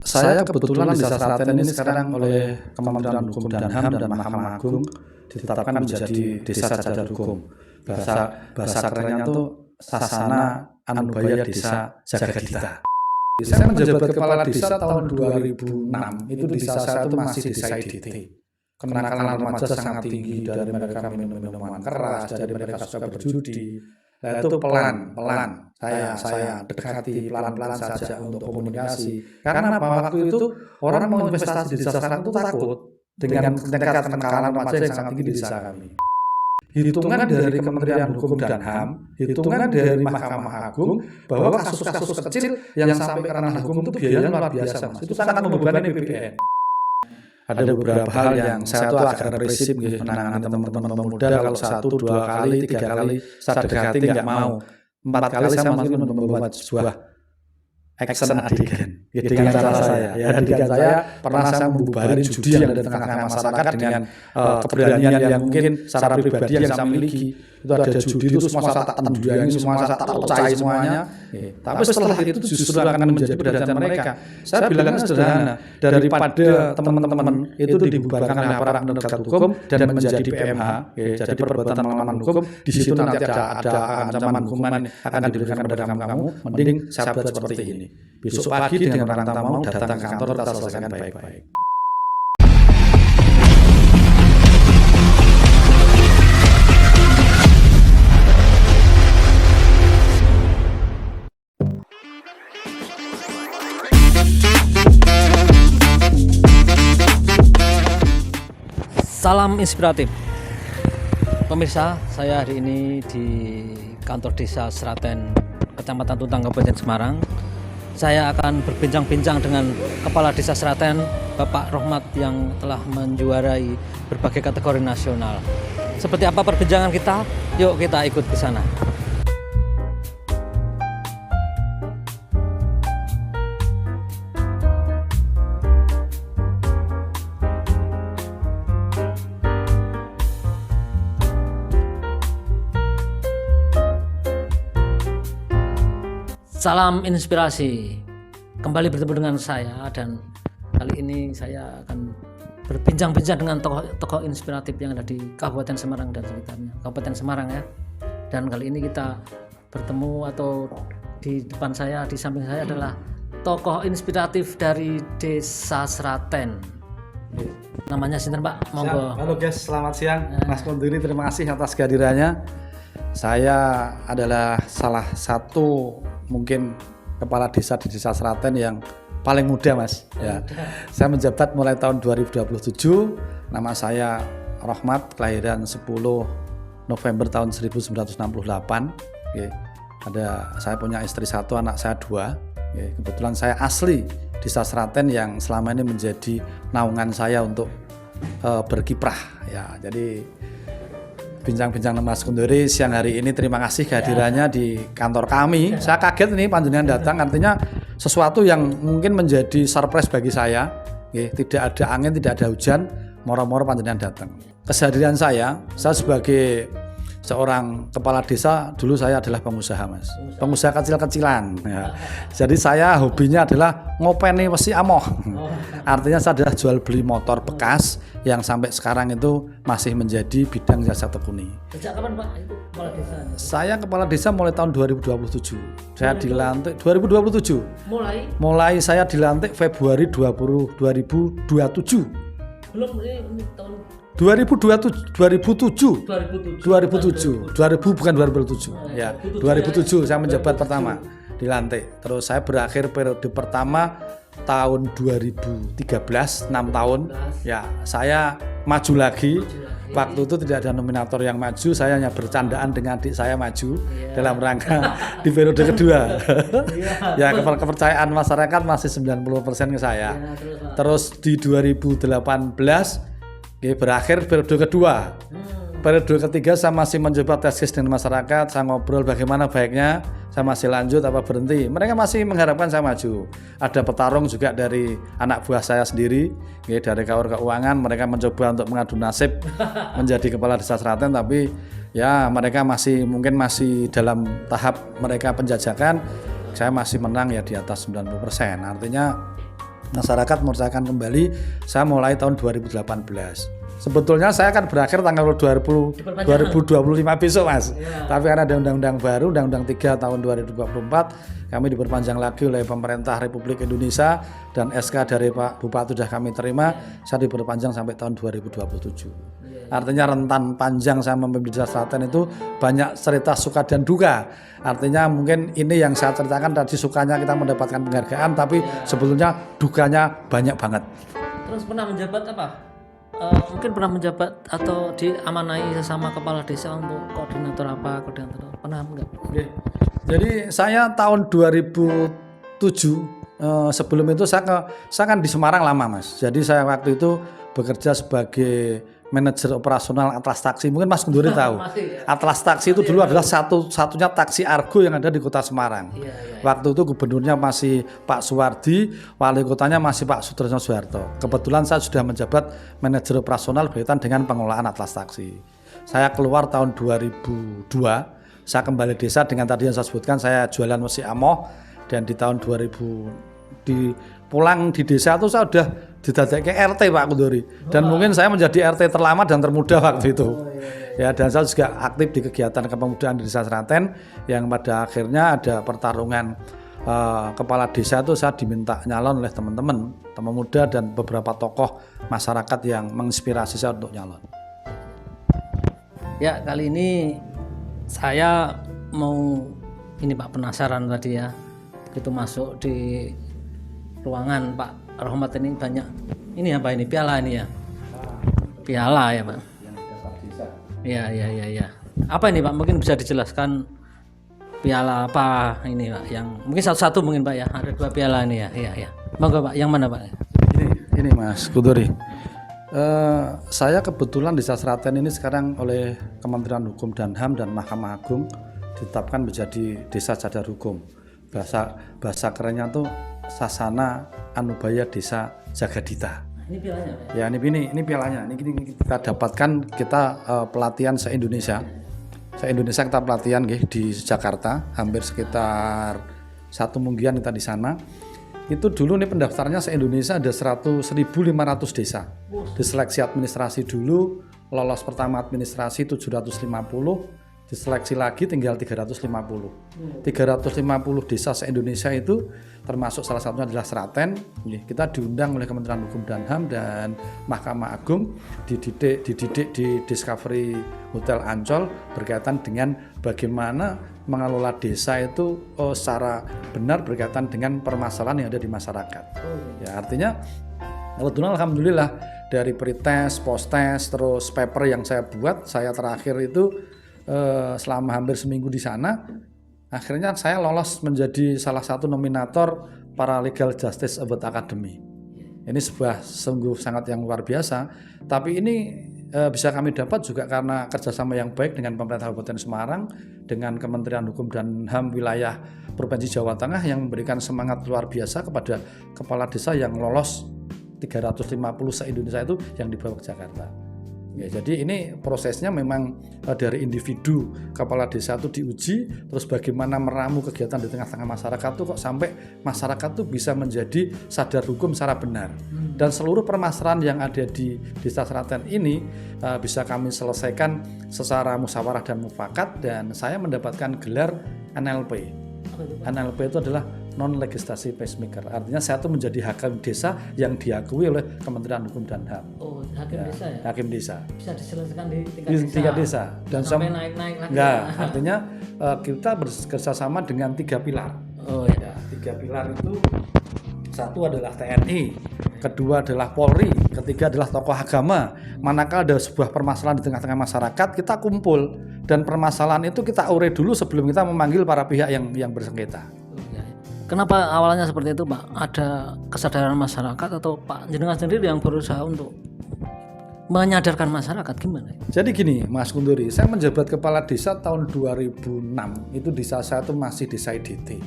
Saya kebetulan Desa Sraten ini sekarang oleh Kementerian Hukum dan HAM dan Mahkamah Agung ditetapkan menjadi desa cagar hukum. Bahasa kerennya itu Sasana Anubaya Desa Jagadita. Saya menjabat kepala desa tahun 2006. Itu desa saya itu masih desa IDT. Kenakalan remaja sangat tinggi, dari mereka minum minuman keras, dari mereka suka berjudi. Nah, itu pelan saya dekati pelan-pelan saja untuk komunikasi. Karena waktu itu orang mau investasi di desa sekarang itu takut dengan tingkat kenakalan remaja yang sangat tinggi di desa kami. Hitungan dari Kementerian Hukum dan HAM, hitungan dari Mahkamah Agung, bahwa kasus-kasus kecil yang sampai ke ranah hukum itu biayanya luar biasa, Mas. Itu sangat membebani APBN. Ada beberapa hal yang saya tuh agak represif menangani teman-teman pemuda. Kalau 1, 2 kali, 3 kali saya dekati nggak mau, 4 kali saya masih membuat sebuah action adegan dengan cara saya. Ya, adegan saya pernah saya membubarin judi yang ada di tengah-tengah masyarakat dengan keberanian yang mungkin secara pribadi yang saya miliki. Itu ada judi itu semua saya tak tendangi, semua saya tak percaya semuanya. Tapi setelah itu justru akan menjadi perhatian mereka. Saya bilangnya sederhana, daripada teman-teman itu dibubarkan oleh aparat penegak hukum dan menjadi PMH, jadi perbuatan melawan hukum, di situ nanti ada ancaman hukuman akan diberikan kepada kamu. Mending saya buat seperti ini. Besok pagi dengan orang tamu datang ke kantor, kita selesaikan baik-baik. Salam inspiratif. Pemirsa, saya hari ini di kantor desa Sraten, Kecamatan Tuntang, Kabupaten Semarang. Saya akan berbincang-bincang dengan Kepala Desa Sraten, Bapak Rohmat, yang telah menjuarai berbagai kategori nasional. Seperti apa perbincangan kita? Yuk kita ikut ke sana. Salam inspirasi. Kembali bertemu dengan saya, dan kali ini saya akan berbincang-bincang dengan tokoh inspiratif yang ada di Kabupaten Semarang dan sekitarnya. Kabupaten Semarang ya. Dan kali ini kita bertemu, atau di depan saya, di samping saya adalah tokoh inspiratif dari Desa Sraten. Namanya sinten, Pak? Monggo. Halo guys, selamat siang. Mas Konduri, terima kasih atas kehadirannya. Saya adalah salah satu mungkin kepala desa di Desa Sraten yang paling muda, Mas. Ya. Saya menjabat mulai tahun 2027. Nama saya Rohmat, kelahiran 10 November tahun 1968. Saya punya istri 1, anak saya 2. Kebetulan saya asli Desa Sraten yang selama ini menjadi naungan saya untuk berkiprah. Ya, jadi bincang-bincang Mas Kunduri siang hari ini, terima kasih kehadirannya di kantor kami. Saya kaget nih panjenengan datang, artinya sesuatu yang mungkin menjadi surprise bagi saya. Tidak ada angin, tidak ada hujan, moro-moro panjenengan datang. Keseharian saya sebagai seorang kepala desa, dulu saya adalah pengusaha, Mas. Pengusaha kecil-kecilan. Ya. Jadi saya hobinya adalah ngopeni wesi amoh. Artinya saya adalah jual beli motor bekas yang sampai sekarang itu masih menjadi bidang jasa tekuni. Sejak kapan, Pak, itu kepala desa? Saya kepala desa mulai tahun 2027. Saya dilantik 2027. Mulai saya dilantik Februari 2027. Belum, ini tahun 2007 bukan 2007 ya, 2007 saya menjabat pertama, dilantik. Terus saya berakhir periode pertama tahun 2013, 6 tahun ya. Saya maju lagi. Waktu itu tidak ada nominator yang maju, saya hanya bercandaan dengan adik saya maju dalam rangka di periode kedua. Ya, kepercayaan masyarakat masih 90% ke saya. Terus di 2018 berakhir periode kedua. Periode ketiga saya masih mencoba tes case dengan masyarakat, saya ngobrol bagaimana baiknya, saya masih lanjut apa berhenti. Mereka masih mengharapkan saya maju. Ada petarung juga dari anak buah saya sendiri, dari Kaur Keuangan. Mereka mencoba untuk mengadu nasib menjadi kepala desa Sraten, tapi ya mereka mungkin masih dalam tahap mereka penjajakan. Saya masih menang ya di atas 90%. Artinya masyarakat merasakan kembali, saya mulai tahun 2018. Sebetulnya saya akan berakhir tanggal 2025 besok Mas. Ya. Tapi karena ada undang-undang baru, Undang-Undang 3 tahun 2024, kami diperpanjang lagi oleh pemerintah Republik Indonesia dan SK dari Pak Bupati sudah kami terima, saya diperpanjang sampai tahun 2027. Artinya rentan panjang saya memimpin Desa Seraten itu banyak cerita suka dan duka. Artinya mungkin ini yang saya ceritakan tadi, sukanya kita mendapatkan penghargaan, tapi sebetulnya dukanya banyak banget. Terus pernah menjabat apa? Mungkin pernah menjabat atau diamanai sesama kepala desa untuk koordinator pernah enggak? Oke. Jadi saya tahun 2007 sebelum itu saya kan di Semarang lama Mas. Jadi saya waktu itu bekerja sebagai manajer operasional Atlas Taksi. Mungkin Mas Gunduri tahu. Atlas Taksi itu dulu adalah satu-satunya taksi argo yang ada di Kota Semarang. Waktu itu gubernurnya masih Pak Suwardi, wali kotanya masih Pak Sutrisno Soeharto. Kebetulan saya sudah menjabat manajer operasional berkaitan dengan pengelolaan Atlas Taksi. Saya keluar tahun 2002, saya kembali desa dengan tadi yang saya sebutkan, saya jualan mesin amoh, dan di tahun 2000 pulang di desa itu saya sudah didadekke RT Pak Gunduri, dan mungkin saya menjadi RT terlama dan termuda waktu itu. Ya, dan saya juga aktif di kegiatan kepemudaan di Desa Seraten yang pada akhirnya ada pertarungan kepala desa itu saya diminta nyalon oleh teman-teman muda dan beberapa tokoh masyarakat yang menginspirasi saya untuk nyalon. Ya, kali ini saya mau ini Pak, penasaran tadi ya. Begitu masuk di ruangan Pak Rohmat ini banyak ini apa ini, piala ini ya? Piala ya Pak? Iya. Apa ini Pak? Mungkin bisa dijelaskan piala apa ini Pak? Yang mungkin satu-satu mungkin Pak ya. Ada 2 piala ini ya. Iya. Monggo Pak, yang mana Pak? Ini Mas Gunduri. Saya kebetulan di Desa Seraten ini sekarang oleh Kementerian Hukum dan HAM dan Mahkamah Agung ditetapkan menjadi desa cadar hukum. Bahasa kerennya tuh Sasana Anubaya Desa Jagadita. Ini pialanya Pak? Ya, ini pialanya. Ini kita dapatkan, kita pelatihan se-Indonesia. Se-Indonesia kita pelatihan di Jakarta, hampir sekitar 1 mingguan kita di sana. Itu dulu nih pendaftarnya se-Indonesia ada 1.500 desa. Diseleksi administrasi dulu, lolos pertama administrasi 750, diseleksi lagi tinggal 350. 350 desa se-Indonesia itu termasuk salah satunya adalah Seraten. Kita diundang oleh Kementerian Hukum dan HAM dan Mahkamah Agung dididik di Discovery Hotel Ancol berkaitan dengan bagaimana mengelola desa itu secara benar berkaitan dengan permasalahan yang ada di masyarakat. Ya, artinya kebetulan alhamdulillah dari pretest, post-test, terus paper yang saya buat, saya terakhir itu selama hampir seminggu di sana, akhirnya saya lolos menjadi salah satu nominator Paralegal Justice Award Academy. Ini sungguh sangat yang luar biasa, tapi ini bisa kami dapat juga karena kerjasama yang baik dengan pemerintah Kabupaten Semarang, dengan Kementerian Hukum dan HAM wilayah Provinsi Jawa Tengah yang memberikan semangat luar biasa kepada kepala desa yang lolos 350 se-Indonesia itu yang dibawa ke Jakarta. Ya, jadi ini prosesnya memang dari individu kepala desa itu diuji, terus bagaimana meramu kegiatan di tengah-tengah masyarakat itu kok sampai masyarakat itu bisa menjadi sadar hukum secara benar. Dan seluruh permasalahan yang ada di Desa Seraten ini bisa kami selesaikan secara musyawarah dan mufakat, dan saya mendapatkan gelar NLP. NLP itu adalah non-legislasi pacemaker. Artinya saya itu menjadi hakim desa yang diakui oleh Kementerian Hukum dan HAM. Oh, hakim desa ya? Hakim desa. Bisa diselesaikan di tingkat desa. Dan sampai naik-naik lagi. Enggak, artinya kita bekerjasama dengan 3 pilar. Oh ya. 3 pilar itu, satu adalah TNI, kedua adalah Polri, ketiga adalah tokoh agama. Manakala ada sebuah permasalahan di tengah-tengah masyarakat, kita kumpul dan permasalahan itu kita urai dulu sebelum kita memanggil para pihak yang bersengketa. Kenapa awalnya seperti itu Pak? Ada kesadaran masyarakat atau Pak jenengan sendiri yang berusaha untuk menyadarkan masyarakat gimana? Jadi gini Mas Gunduri, saya menjabat kepala desa tahun 2006, itu desa saya itu masih desa IDT.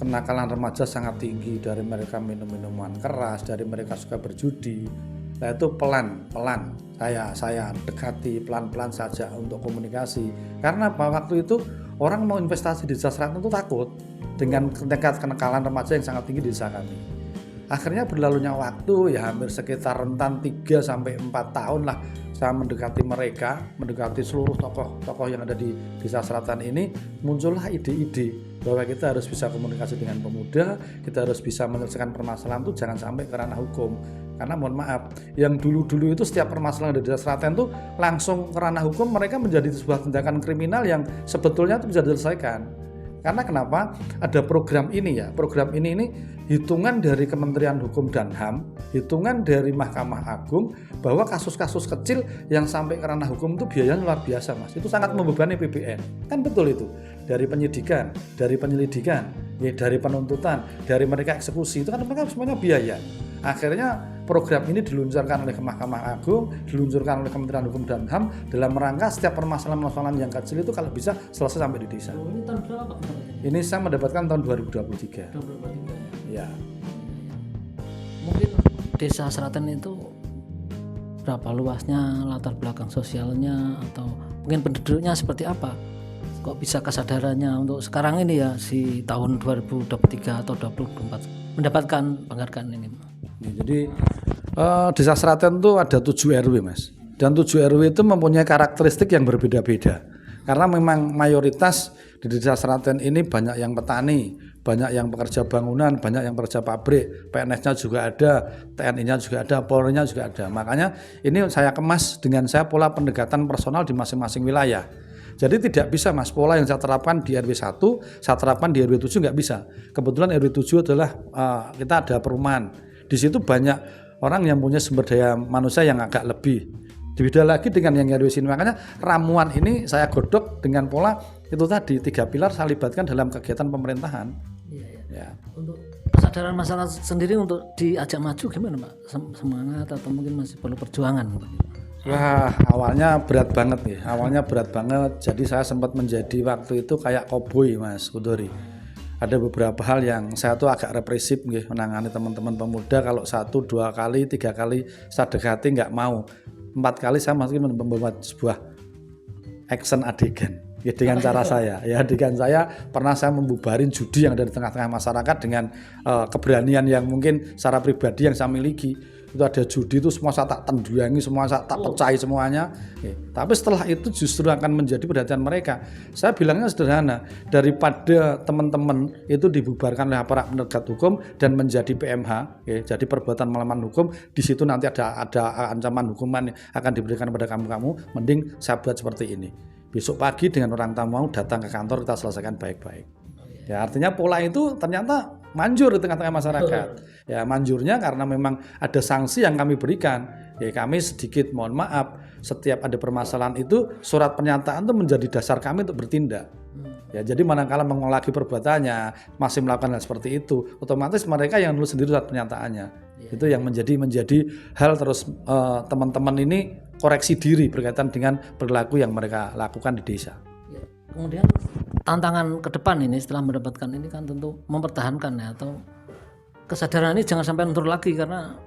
Kenakalan remaja sangat tinggi, dari mereka minum minuman keras, dari mereka suka berjudi. Nah itu pelan-pelan saya dekati, pelan-pelan saja untuk komunikasi. Karena waktu itu orang mau investasi di Desa Seraten itu takut dengan tingkat kenakalan remaja yang sangat tinggi di desa kami. Akhirnya berlalunya waktu ya hampir sekitar rentan 3 sampai 4 tahun lah saya mendekati mereka, mendekati seluruh tokoh-tokoh yang ada di Desa Seraten ini, muncullah ide-ide bahwa kita harus bisa komunikasi dengan pemuda, kita harus bisa menyelesaikan permasalahan itu jangan sampai ke ranah hukum. Karena mohon maaf, yang dulu-dulu itu setiap permasalahan di Desa Seraten itu langsung ke ranah hukum, mereka menjadi sebuah tindakan kriminal yang sebetulnya itu bisa diselesaikan. Karena kenapa? Ada program ini ya. Program ini hitungan dari Kementerian Hukum dan HAM, hitungan dari Mahkamah Agung bahwa kasus-kasus kecil yang sampai ke ranah hukum itu biayanya luar biasa, Mas. Itu sangat membebani PBN. Kan betul itu. Dari penyidikan, dari penyelidikan, ya dari penuntutan, dari mereka eksekusi, itu kan mereka semuanya biaya. Akhirnya program ini diluncurkan oleh Mahkamah Agung, diluncurkan oleh Kementerian Hukum dan HAM dalam rangka setiap permasalahan-permasalahan yang kecil itu kalau bisa selesai sampai di desa. Ini tahun berapa? Ini saya mendapatkan tahun 2023. 2023 ya. Mungkin Desa Seraten itu berapa luasnya, latar belakang sosialnya, atau mungkin penduduknya seperti apa? Kok bisa kesadarannya untuk sekarang ini ya, si tahun 2023 atau 2024 mendapatkan penghargaan ini? Ya, jadi Desa Seraten itu ada 7 RW, Mas. Dan 7 RW itu mempunyai karakteristik yang berbeda-beda. Karena memang mayoritas di Desa Seraten ini banyak yang petani, banyak yang pekerja bangunan, banyak yang pekerja pabrik, PNS-nya juga ada, TNI-nya juga ada, Polri-nya juga ada. Makanya ini saya kemas dengan saya pola pendekatan personal di masing-masing wilayah. Jadi tidak bisa, Mas, pola yang saya terapkan di RW 1, saya terapkan di RW 7 nggak bisa. Kebetulan RW 7 adalah kita ada perumahan. Di situ banyak orang yang punya sumber daya manusia yang agak lebih. Beda lagi dengan yang RW sini. Makanya ramuan ini saya godok dengan pola itu tadi, 3 pilar saya libatkan dalam kegiatan pemerintahan. Iya. Ya. Untuk kesadaran masyarakat sendiri untuk diajak maju gimana, Pak? Semangat atau mungkin masih perlu perjuangan? Wah, awalnya berat banget nih. Awalnya berat banget. Jadi saya sempat menjadi waktu itu kayak koboi, Mas Kudori. Ada beberapa hal yang saya tuh agak represif nih, menangani teman-teman pemuda. Kalau 1, 2 kali, 3 kali saya dekati nggak mau. 4 kali saya masih membuat sebuah action adegan. Ya, dengan cara saya, ya dengan saya pernah saya membubarin judi yang ada di tengah-tengah masyarakat dengan keberanian yang mungkin secara pribadi yang saya miliki. Itu ada judi itu semua saya tak tendang, semua saya tak pecahi semuanya. Tapi setelah itu justru akan menjadi perhatian mereka. Saya bilangnya sederhana, daripada teman-teman itu dibubarkan oleh aparat penegak hukum dan menjadi PMH, jadi perbuatan melawan hukum, di situ nanti ada ancaman hukuman yang akan diberikan kepada kamu, mending saya buat seperti ini. Besok pagi dengan orang tamu datang ke kantor kita selesaikan baik-baik. Ya, artinya pola itu ternyata manjur di tengah-tengah masyarakat. Ya, manjurnya karena memang ada sanksi yang kami berikan. Ya, kami sedikit mohon maaf, setiap ada permasalahan itu surat pernyataan itu menjadi dasar kami untuk bertindak. Ya, jadi manakala mengulang lagi perbuatannya, masih melakukan hal seperti itu, otomatis mereka yang nulis sendiri surat pernyataannya. Itu yang menjadi hal terus teman-teman ini koreksi diri berkaitan dengan perilaku yang mereka lakukan di desa. Kemudian tantangan ke depan ini setelah mendapatkan ini kan tentu mempertahankan ya, atau kesadaran ini jangan sampai luntur lagi karena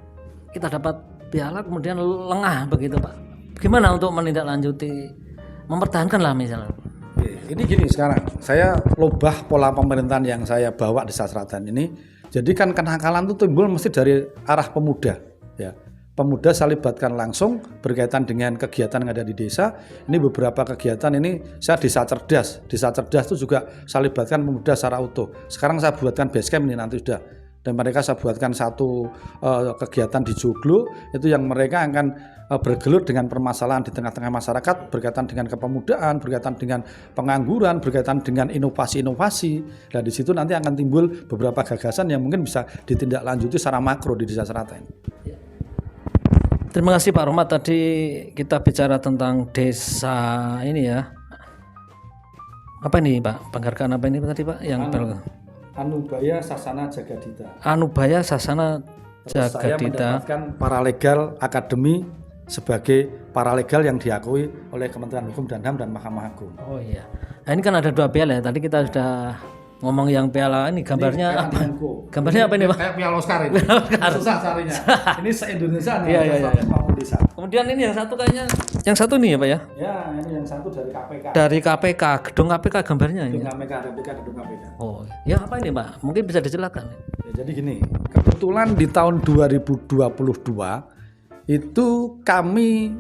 kita dapat piala kemudian lengah begitu, Pak. Gimana untuk menindaklanjuti, mempertahankan lah misalnya? Ini gini, sekarang saya lubah pola pemerintahan yang saya bawa di Desa Seraten ini. Jadi kan kenakalan itu timbul mesti dari arah pemuda, ya. Pemuda saya libatkan langsung berkaitan dengan kegiatan yang ada di desa. Ini beberapa kegiatan ini saya desa cerdas. Desa cerdas itu juga saya libatkan pemuda secara utuh. Sekarang saya buatkan basecamp ini nanti sudah. Dan mereka saya buatkan satu kegiatan di Joglo, itu yang mereka akan bergelut dengan permasalahan di tengah-tengah masyarakat berkaitan dengan kepemudaan, berkaitan dengan pengangguran, berkaitan dengan inovasi-inovasi. Dan di situ nanti akan timbul beberapa gagasan yang mungkin bisa ditindaklanjuti secara makro di Desa Seraten. Terima kasih Pak Rohmat. Tadi kita bicara tentang desa ini ya. Apa ini Pak? Penghargaan apa ini tadi Pak? Anubaya Sasana Jagadita. Anubaya Sasana Jagadita. Saya mendapatkan Paralegal Akademi sebagai paralegal yang diakui oleh Kementerian Hukum dan HAM dan Mahkamah Agung. Oh iya. Nah, ini kan ada 2 piala ya. Tadi kita sudah ngomong yang piala ini gambarnya ini apa? Gambarnya apa ini Pak? Kayak piala Oscar ini. Susah carinya. Ini se-Indonesia nih. Iya. desa. Kemudian ini yang satu kayaknya, yang satu nih ya Pak ya? Ya, ini yang satu dari KPK. Dari KPK, gedung KPK gambarnya ini. Gedung KPK, replika gedung KPK. Oh, ya apa ini Pak? Mungkin bisa dijelaskan. Ya, jadi gini, kebetulan di tahun 2022 itu kami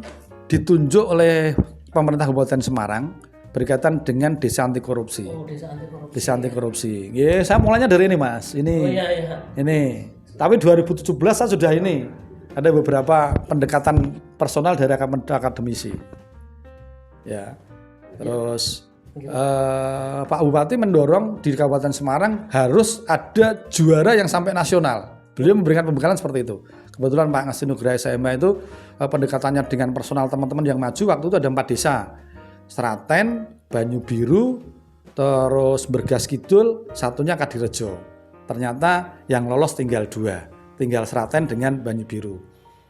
ditunjuk oleh pemerintah Kabupaten Semarang berkaitan dengan desa anti korupsi. Oh, desa anti korupsi. Desa anti korupsi. Ya, saya mulainya dari ini Mas. Ini. Oh iya iya. Ini. Tapi 2017 saya sudah ini. Ada beberapa pendekatan personal dari akademisi. Ya. Terus Pak Bupati mendorong di Kabupaten Semarang harus ada juara yang sampai nasional. Beliau memberikan pembekalan seperti itu. Kebetulan Pak Ngasti Nugraha SMA itu pendekatannya dengan personal teman-teman yang maju waktu itu ada 4 desa. Sraten, Banyu Biru, terus Bergas Kidul, satunya Kadirejo. Ternyata yang lolos tinggal 2, tinggal Sraten dengan Banyu Biru.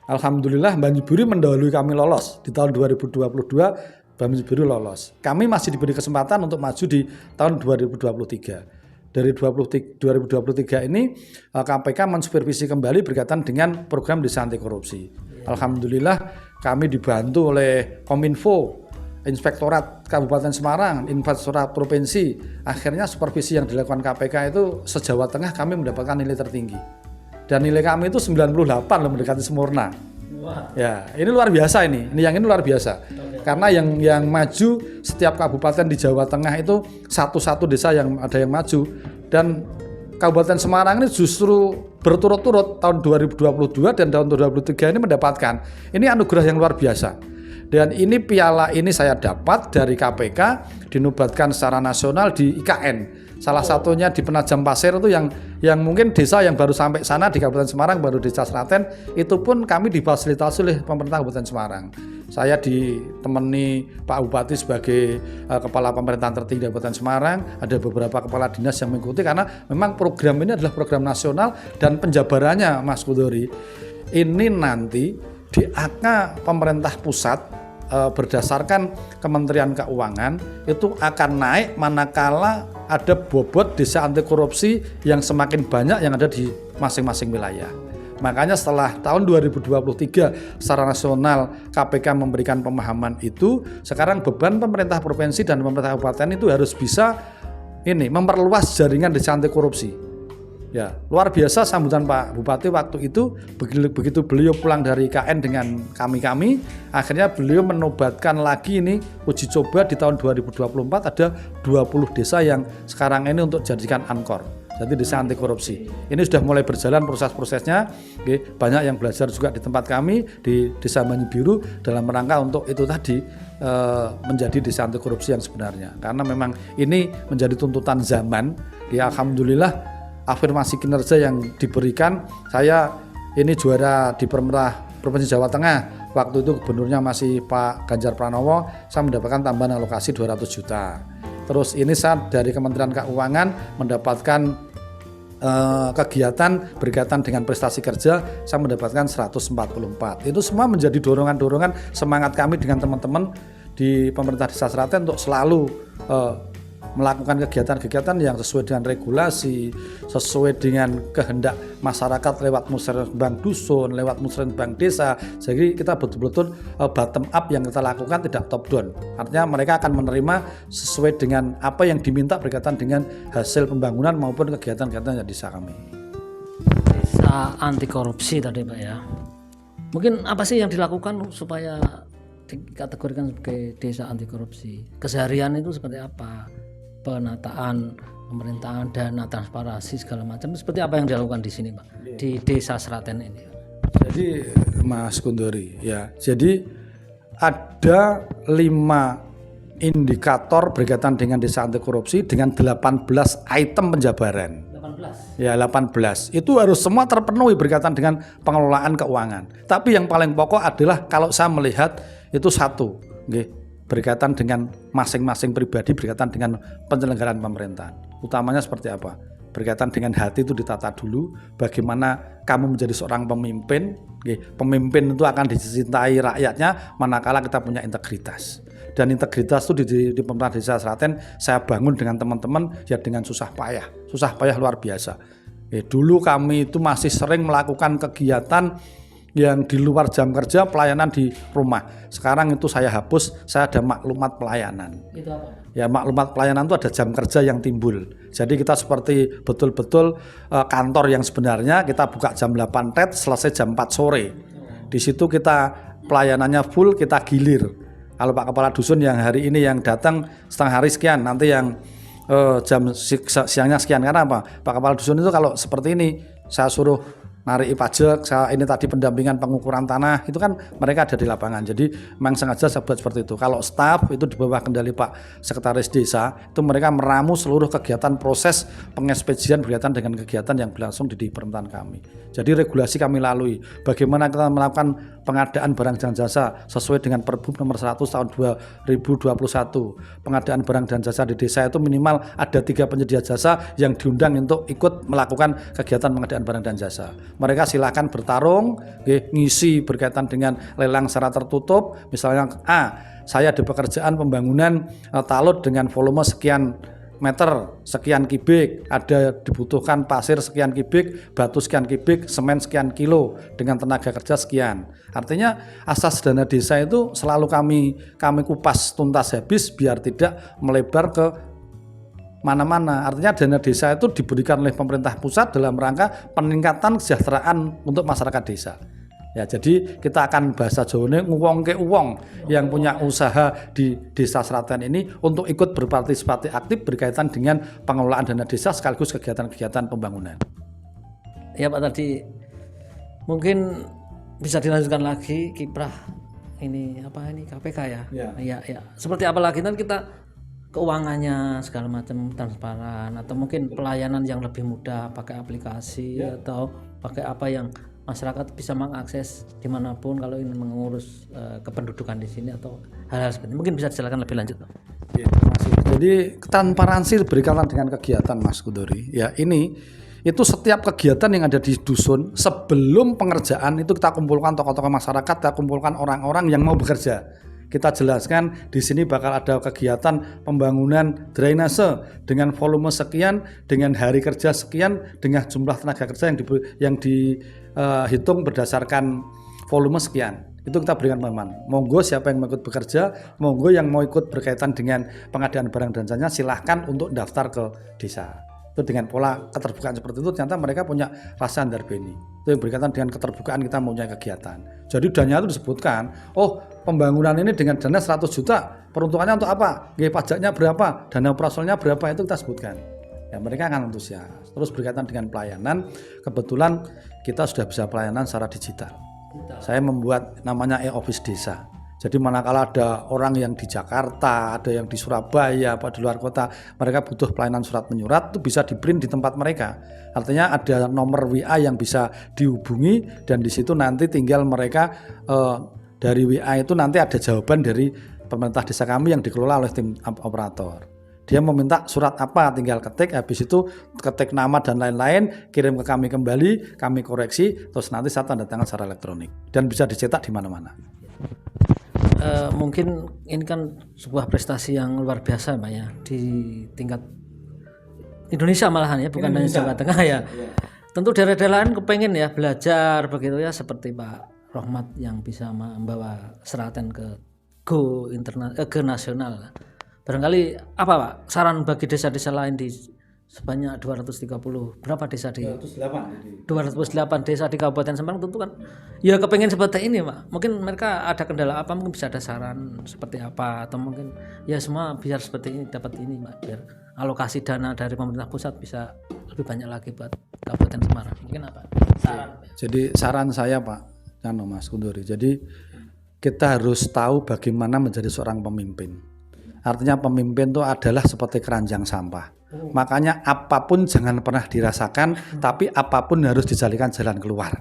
Alhamdulillah Banyu Biru mendahului kami lolos di tahun 2022. Banyu Biru lolos. Kami masih diberi kesempatan untuk maju di tahun 2023. Dari 2023 ini KPK mensupervisi kembali berkaitan dengan program desa anti korupsi. Alhamdulillah kami dibantu oleh Kominfo, Inspektorat Kabupaten Semarang, Inspektorat Provinsi. Akhirnya supervisi yang dilakukan KPK itu se-Jawa Tengah kami mendapatkan nilai tertinggi. Dan nilai kami itu 98 loh, mendekati sempurna. Wah. Ya, ini luar biasa ini. Ini luar biasa. Karena yang maju setiap kabupaten di Jawa Tengah itu satu desa yang ada yang maju, dan Kabupaten Semarang ini justru berturut-turut tahun 2022 dan tahun 2023 ini mendapatkan. Ini anugerah yang luar biasa. Dan ini piala ini saya dapat dari KPK, dinobatkan secara nasional di IKN. Salah satunya di Penajam Pasir itu yang mungkin desa yang baru sampai sana di Kabupaten Semarang, baru desa Sraten, itu pun kami difasilitasi oleh pemerintah Kabupaten Semarang. Saya ditemani Pak Bupati sebagai kepala pemerintahan tertinggi Kabupaten Semarang, ada beberapa kepala dinas yang mengikuti karena memang program ini adalah program nasional dan penjabarannya Mas Kudori. Ini nanti di AK pemerintah pusat berdasarkan Kementerian Keuangan itu akan naik manakala ada bobot desa anti korupsi yang semakin banyak yang ada di masing-masing wilayah. Makanya setelah tahun 2023 secara nasional KPK memberikan pemahaman itu, sekarang beban pemerintah provinsi dan pemerintah kabupaten itu harus bisa memperluas jaringan desa anti korupsi. Ya, luar biasa sambutan Pak Bupati waktu itu. Begitu beliau pulang dari IKN dengan kami, akhirnya beliau menobatkan lagi ini uji coba di tahun 2024 ada 20 desa yang sekarang ini untuk jadikan ankor. Jadi desa anti korupsi. Ini sudah mulai berjalan proses-prosesnya. Banyak yang belajar juga di tempat kami di Desa Banyu Biru dalam rangka untuk itu tadi menjadi desa anti korupsi yang sebenarnya. Karena memang ini menjadi tuntutan zaman. Ya, alhamdulillah afirmasi kinerja yang diberikan. Saya ini juara di Permerah Provinsi Jawa Tengah. Waktu itu gubernurnya masih Pak Ganjar Pranowo, saya mendapatkan tambahan alokasi 200 juta. Terus ini saya dari Kementerian Keuangan mendapatkan kegiatan berkaitan dengan prestasi kerja, saya mendapatkan 144. Itu semua menjadi dorongan-dorongan semangat kami dengan teman-teman di pemerintah Desa Sraten untuk selalu melakukan kegiatan-kegiatan yang sesuai dengan regulasi, sesuai dengan kehendak masyarakat lewat musrenbang dusun, lewat musrenbang desa. Jadi kita betul-betul bottom up yang kita lakukan, tidak top down. Artinya mereka akan menerima sesuai dengan apa yang diminta berkaitan dengan hasil pembangunan maupun kegiatan-kegiatan yang desa kami. Desa anti korupsi tadi Pak ya. Mungkin apa sih yang dilakukan supaya dikategorikan sebagai desa anti korupsi? Keseharian itu seperti apa? Penataan pemerintahan, dana, transparansi segala macam, seperti apa yang dilakukan di sini Pak, di Desa Sraten ini? Jadi Mas Kundori ya, jadi ada 5 indikator berkaitan dengan desa anti korupsi dengan 18 item penjabaran. 18? Ya 18, itu harus semua terpenuhi berkaitan dengan pengelolaan keuangan. Tapi yang paling pokok adalah kalau saya melihat itu satu, berkaitan dengan masing-masing pribadi, berkaitan dengan penyelenggaraan pemerintahan. Utamanya seperti apa? Berkaitan dengan hati itu ditata dulu. Bagaimana kamu menjadi seorang pemimpin? Pemimpin itu akan dicintai rakyatnya manakala kita punya integritas. Dan integritas itu di pemerintah Desa Sraten saya bangun dengan teman-teman ya dengan susah payah luar biasa. Dulu kami itu masih sering melakukan kegiatan yang di luar jam kerja pelayanan di rumah. Sekarang itu saya hapus, saya ada maklumat pelayanan. Itu apa? Ya, maklumat pelayanan itu ada jam kerja yang timbul. Jadi kita seperti betul-betul kantor yang sebenarnya kita buka jam 8 tet, selesai jam 4 sore. Di situ kita pelayanannya full, kita gilir. Kalau Pak Kepala Dusun yang hari ini yang datang setengah hari sekian, nanti yang jam siangnya sekian. Karena apa? Pak Kepala Dusun itu kalau seperti ini saya suruh narik pajak, saya ini tadi pendampingan pengukuran tanah, itu kan mereka ada di lapangan. Jadi memang sengaja saya buat seperti itu. Kalau staf itu di bawah kendali Pak Sekretaris Desa, itu mereka meramu seluruh kegiatan proses pengekspedisian berkaitan dengan kegiatan yang berlangsung di pemerintahan kami. Jadi regulasi kami lalui, bagaimana kita melakukan pengadaan barang dan jasa sesuai dengan Perbup nomor 100 tahun 2021. Pengadaan barang dan jasa di desa itu minimal ada 3 penyedia jasa yang diundang untuk ikut melakukan kegiatan pengadaan barang dan jasa. Mereka silakan bertarung, ngisi berkaitan dengan lelang secara tertutup. Misalnya saya ada pekerjaan pembangunan talut dengan volume sekian meter, sekian kubik, ada dibutuhkan pasir sekian kubik, batu sekian kubik, semen sekian kilo dengan tenaga kerja sekian. Artinya asas dana desa itu selalu kami kupas tuntas habis biar tidak melebar ke mana-mana. Artinya dana desa itu diberikan oleh pemerintah pusat dalam rangka peningkatan kesejahteraan untuk masyarakat desa. Ya, jadi kita akan bahasa Jawane nguwongke uwong yang punya usaha di Desa Seraten ini untuk ikut berpartisipasi aktif berkaitan dengan pengelolaan dana desa sekaligus kegiatan-kegiatan pembangunan. Ya Pak, tadi mungkin bisa dilanjutkan lagi kiprah ini KPK ya. Ya. Seperti apa lagi nanti kita keuangannya segala macam transparan atau mungkin pelayanan yang lebih mudah pakai aplikasi atau pakai apa yang masyarakat bisa mengakses dimanapun kalau ingin mengurus kependudukan di sini atau hal-hal seperti ini. Mungkin bisa dijelaskan lebih lanjut. Ya, terima kasih. Jadi transparansi berkaitan dengan kegiatan Mas Kudori. Ya, itu setiap kegiatan yang ada di dusun sebelum pengerjaan itu kita kumpulkan tokoh-tokoh masyarakat, kita kumpulkan orang-orang yang mau bekerja. Kita jelaskan di sini bakal ada kegiatan pembangunan drainase dengan volume sekian, dengan hari kerja sekian, dengan jumlah tenaga kerja yang dihitung berdasarkan volume sekian. Itu kita berikan pemahaman. Monggo siapa yang mau ikut bekerja, monggo yang mau ikut berkaitan dengan pengadaan barang dan jasanya silahkan untuk daftar ke desa. Itu dengan pola keterbukaan seperti itu ternyata mereka punya rasa andarbeni. Itu yang berkaitan dengan keterbukaan kita mempunyai kegiatan. Jadi dananya itu disebutkan, pembangunan ini dengan dana 100 juta, peruntukannya untuk apa? Pajaknya berapa? Dana operasionalnya berapa? Itu kita sebutkan. Ya, mereka akan antusias. Terus berkaitan dengan pelayanan, kebetulan kita sudah bisa pelayanan secara digital. Saya membuat namanya e-office desa. Jadi manakala ada orang yang di Jakarta, ada yang di Surabaya, apa di luar kota, mereka butuh pelayanan surat menyurat, itu bisa di-print di tempat mereka. Artinya ada nomor WA yang bisa dihubungi dan di situ nanti tinggal mereka dari WA itu nanti ada jawaban dari pemerintah desa kami yang dikelola oleh tim operator. Dia meminta surat apa, tinggal ketik, habis itu ketik nama dan lain-lain, kirim ke kami kembali, kami koreksi, terus nanti saya tanda tangan secara elektronik dan bisa dicetak di mana-mana. Mungkin ini kan sebuah prestasi yang luar biasa Pak ya di tingkat Indonesia malahan ya, bukan hanya Jawa Tengah ya. Tentu daerah-daerah lain kepengen ya belajar begitu ya seperti Pak Rohmat yang bisa membawa Seraten ke go ke nasional. Barangkali apa Pak saran bagi desa-desa lain di sebanyak 230 berapa desa di 208 desa di Kabupaten Semarang tentu kan ya kepengen seperti ini Pak. Mungkin mereka ada kendala apa, mungkin bisa ada saran seperti apa atau mungkin ya semua biar seperti ini dapat ini Pak, biar alokasi dana dari pemerintah pusat bisa lebih banyak lagi buat Kabupaten Semarang. Mungkin apa saran? Jadi saran saya Pak Mas Kundori, jadi kita harus tahu bagaimana menjadi seorang pemimpin. Artinya pemimpin itu adalah seperti keranjang sampah. Makanya apapun jangan pernah dirasakan, tapi apapun harus dijadikan jalan keluar.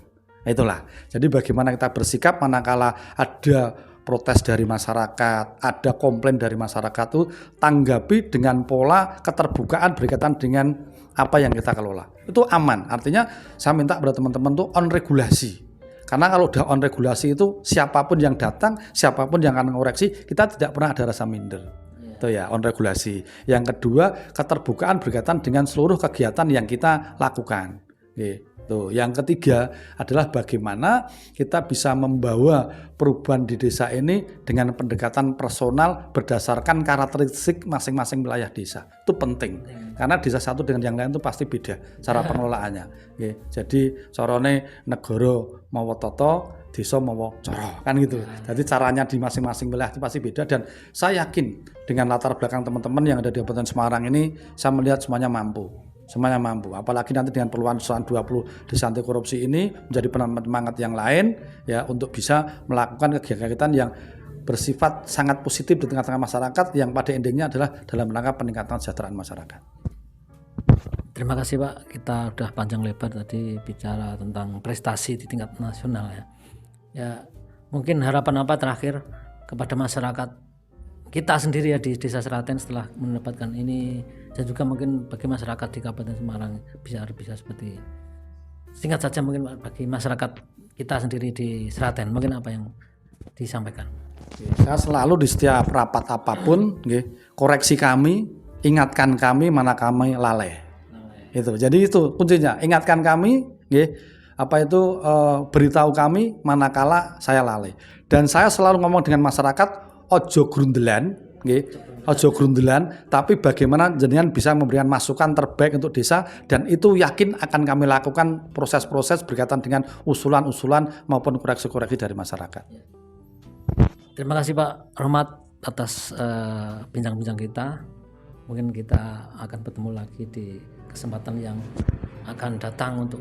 Itulah. Jadi bagaimana kita bersikap manakala ada protes dari masyarakat, ada komplain dari masyarakat itu tanggapi dengan pola keterbukaan berkaitan dengan apa yang kita kelola. Itu aman. Artinya saya minta kepada teman-teman tuh on regulasi. Karena kalau udah on regulasi itu siapapun yang datang, siapapun yang akan mengoreksi, kita tidak pernah ada rasa minder. Itu ya on regulasi. Yang kedua keterbukaan berkaitan dengan seluruh kegiatan yang kita lakukan. Tuh, yang ketiga adalah bagaimana kita bisa membawa perubahan di desa ini dengan pendekatan personal berdasarkan karakteristik masing-masing wilayah desa. Itu penting. Karena desa satu dengan yang lain itu pasti beda cara pengelolaannya. Oke. Jadi carane negara mawa tata, desa mawa cara, kan gitu. Jadi caranya di masing-masing wilayah itu pasti beda, dan saya yakin dengan latar belakang teman-teman yang ada di Kabupaten Semarang ini, saya melihat semuanya mampu. Apalagi nanti dengan peluang 20 desa anti korupsi ini menjadi penyemangat yang lain ya untuk bisa melakukan kegiatan yang bersifat sangat positif di tengah-tengah masyarakat yang pada endingnya adalah dalam rangka peningkatan kesejahteraan masyarakat. Terima kasih Pak, kita udah panjang lebar tadi bicara tentang prestasi di tingkat nasional ya. Ya mungkin harapan apa terakhir kepada masyarakat kita sendiri ya di Desa Seraten setelah mendapatkan ini, dan juga mungkin bagi masyarakat di Kabupaten Semarang bisa seperti singkat saja mungkin bagi masyarakat kita sendiri di Seraten mungkin apa yang disampaikan. Saya selalu di setiap rapat apapun koreksi kami, ingatkan kami mana kami lalai. Itu. Jadi itu kuncinya, ingatkan kami beritahu kami manakala saya lalai. Dan saya selalu ngomong dengan masyarakat, ojo grundelan, tapi bagaimana jenengan bisa memberikan masukan terbaik untuk desa, dan itu yakin akan kami lakukan proses-proses berkaitan dengan usulan-usulan maupun koreksi-koreksi dari masyarakat. Terima kasih Pak Rohmat atas bincang-bincang kita. Mungkin kita akan bertemu lagi di kesempatan yang akan datang untuk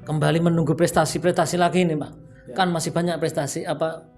kembali menunggu prestasi-prestasi lagi nih Pak. Ya. Kan masih banyak prestasi apa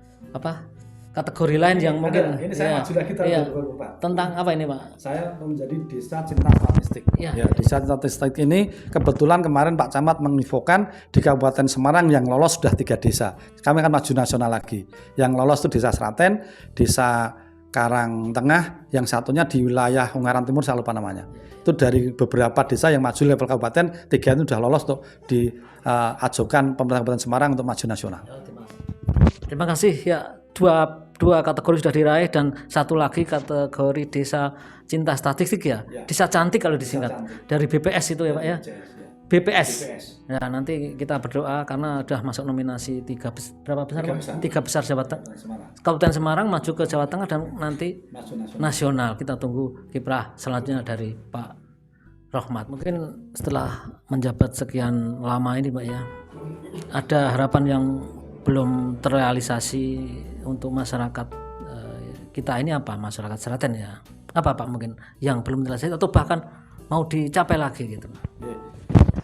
kategori lain yang mungkin ini saya maju lagi Pak. Tentang apa ini Pak? Saya menjadi desa cinta statistik. Ya, desa cinta statistik ini kebetulan kemarin Pak Camat menginfokan di Kabupaten Semarang yang lolos sudah 3 desa. Kami akan maju nasional lagi. Yang lolos itu Desa Seraten, Desa Karang Tengah, yang satunya di wilayah Ungaran Timur saya lupa namanya. Itu dari beberapa desa yang maju level kabupaten, 3 itu sudah lolos untuk diajukan pemerintah Kabupaten Semarang untuk maju nasional. Terima kasih ya. Dua kategori sudah diraih, dan satu lagi kategori Desa Cinta Statistik ya. Desa Cantik kalau disingkat. Dari BPS itu ya Pak ya. BPS. Ya, nanti kita berdoa karena sudah masuk nominasi 3 besar Jawa Tengah. Kabupaten Semarang maju ke Jawa Tengah dan nanti nasional. Kita tunggu kiprah selanjutnya dari Pak Rohmat. Mungkin setelah menjabat sekian lama ini Pak ya, ada harapan yang belum terrealisasi untuk masyarakat kita ini apa, masyarakat Seraten ya, apa Pak mungkin yang belum terrealisasi atau bahkan mau dicapai lagi gitu.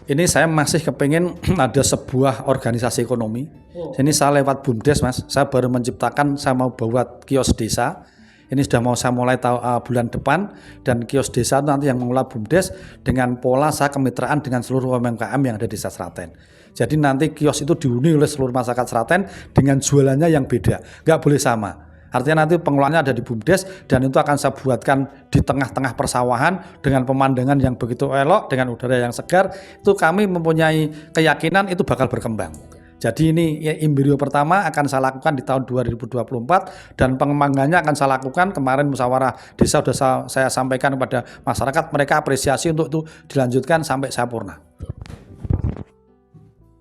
Ini saya masih kepengen ada sebuah organisasi ekonomi. Ini saya lewat BUMDes Mas, saya baru menciptakan, saya mau buat kios desa. Ini sudah mau saya mulai bulan depan, dan kios desa nanti yang mengelola BUMDes dengan pola saya kemitraan dengan seluruh UMKM yang ada di Desa Seraten. Jadi nanti kios itu dihuni oleh seluruh masyarakat Seraten dengan jualannya yang beda, nggak boleh sama. Artinya nanti pengelolaannya ada di BUMDes, dan itu akan saya buatkan di tengah-tengah persawahan dengan pemandangan yang begitu elok, dengan udara yang segar. Itu kami mempunyai keyakinan itu bakal berkembang. Jadi ini embrio pertama akan saya lakukan di tahun 2024, dan pengembangannya akan saya lakukan kemarin musyawarah desa sudah saya sampaikan kepada masyarakat, mereka apresiasi untuk itu dilanjutkan sampai sempurna.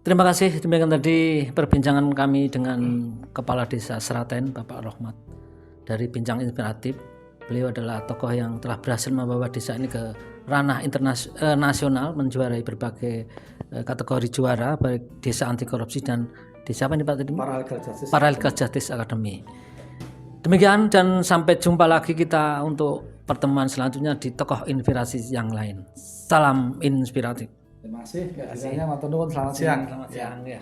Terima kasih, demikian tadi perbincangan kami dengan Kepala Desa Seraten Bapak Rohmat. Dari bincang inspiratif, beliau adalah tokoh yang telah berhasil membawa desa ini ke ranah nasional, menjuarai berbagai kategori juara, baik desa anti korupsi dan desa apa ini Pak tadi? Paralegal Justice Academy. Demikian, dan sampai jumpa lagi kita untuk pertemuan selanjutnya di tokoh inspirasi yang lain. Salam inspiratif. Terima kasih. Selamat siang. Selamat siang ya.